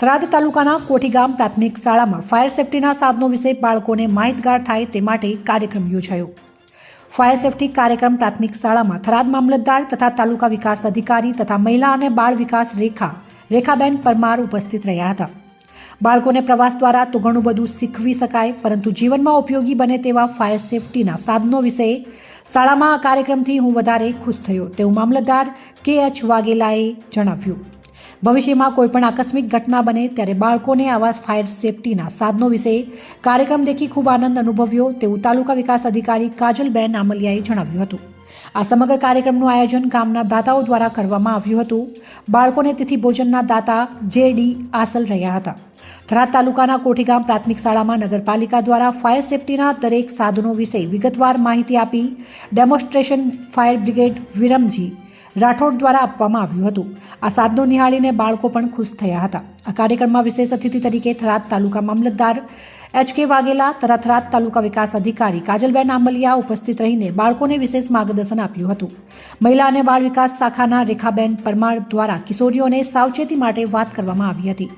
થરાદ તાલુકાના કોઠી ગામ પ્રાથમિક શાળામાં ફાયર સેફટીના સાધનો વિશે બાળકોને માહિતગાર થાય તે માટે કાર્યક્રમ યોજાયો. ફાયર સેફટી કાર્યક્રમ પ્રાથમિક શાળામાં થરાદ મામલતદાર તથા તાલુકા વિકાસ અધિકારી તથા મહિલા અને બાળ વિકાસ રેખાબેન પરમાર ઉપસ્થિત રહ્યા હતા. બાળકોને પ્રવાસ દ્વારા તો ઘણું બધું શીખવી શકાય, પરંતુ જીવનમાં ઉપયોગી બને તેવા ફાયર સેફટીના સાધનો વિશે શાળામાં આ કાર્યક્રમથી હું વધારે ખુશ થયો તેવું મામલતદાર KH વાઘેલાએ જણાવ્યું. ભવિષ્યમાં કોઈપણ આકસ્મિક ઘટના બને ત્યારે બાળકોને આવા ફાયર સેફટીના સાધનો વિશે કાર્યક્રમ દેખી ખૂબ આનંદ અનુભવ્યો તેવું તાલુકા વિકાસ અધિકારી કાજલબેન આમલિયાએ જણાવ્યું હતું. આ સમગ્ર કાર્યક્રમનું આયોજન ગામના દાતાઓ દ્વારા કરવામાં આવ્યું હતું. બાળકોને તિથિ ભોજનના દાતા JD આસલ રહ્યા હતા. થરાદ તાલુકાના કોઠી ગામ પ્રાથમિક શાળામાં નગરપાલિકા દ્વારા ફાયર સેફટીના દરેક સાધનો વિશે વિગતવાર માહિતી આપી demonstration fire brigade Viramji Rathod દ્વારા આપવામાં આવ્યું હતું. આ સાધનો નિહાળીને બાળકો પણ ખુશ થયા હતા. આ કાર્યક્રમમાં વિશેષ અતિથિ તરીકે થરાદ તાલુકા મામલતદાર HK વાઘેલા તથા થરાદ તાલુકા વિકાસ અધિકારી કાજલબેન આંબલિયા ઉપસ્થિત રહીને બાળકોને વિશેષ માર્ગદર્શન આપ્યું હતું. મહિલા અને બાળ વિકાસ શાખાના રેખાબેન પરમાર દ્વારા કિશોરીઓને સાવચેતી માટે વાત કરવામાં આવી હતી.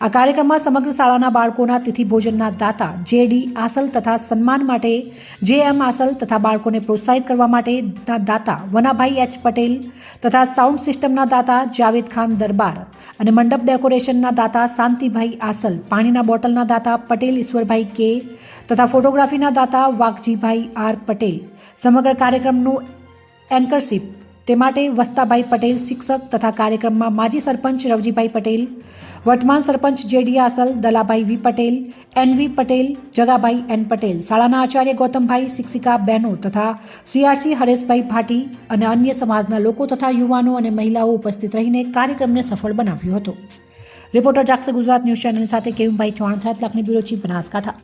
આ કાર્યક્રમમાં સમગ્ર શાળાના બાળકોના તિથિ ભોજનના દાતા JD આસલ તથા સન્માન માટે JM આસલ તથા બાળકોને પ્રોત્સાહિત કરવા માટેના દાતા વનાભાઈ H પટેલ તથા સાઉન્ડ સિસ્ટમના દાતા જાવેદ ખાન દરબાર અને મંડપ ડેકોરેશનના દાતા શાંતિભાઈ આસલ, પાણીના બોટલના દાતા પટેલ ઈશ્વરભાઈ K તથા ફોટોગ્રાફીના દાતા વાઘજીભાઈ R પટેલ. સમગ્ર કાર્યક્રમનું એન્કરશીપ તે માટે વસ્તાભાઈ પટેલ શિક્ષક તથા કાર્યક્રમમાં માજી સરપંચ રવજીભાઈ પટેલ, વર્તમાન સરપંચ JD આસલ, Dalabhai V Patel, NV Patel, Jagabhai N Patel, શાળાના આચાર્ય ગૌતમભાઈ, શિક્ષિકા બહેનો તથા CRC હરેશભાઈ ભાટી અને અન્ય સમાજના લોકો તથા યુવાનો અને મહિલાઓ ઉપસ્થિત રહીને કાર્યક્રમને સફળ બનાવ્યો હતો. રિપોર્ટર જાગૃત ગુજરાત ન્યૂઝ ચેનલ સાથે કેવુભાઈ ચૌહાણ, 7 લાખની બ્યુરો ચીફ, બનાસકાંઠા.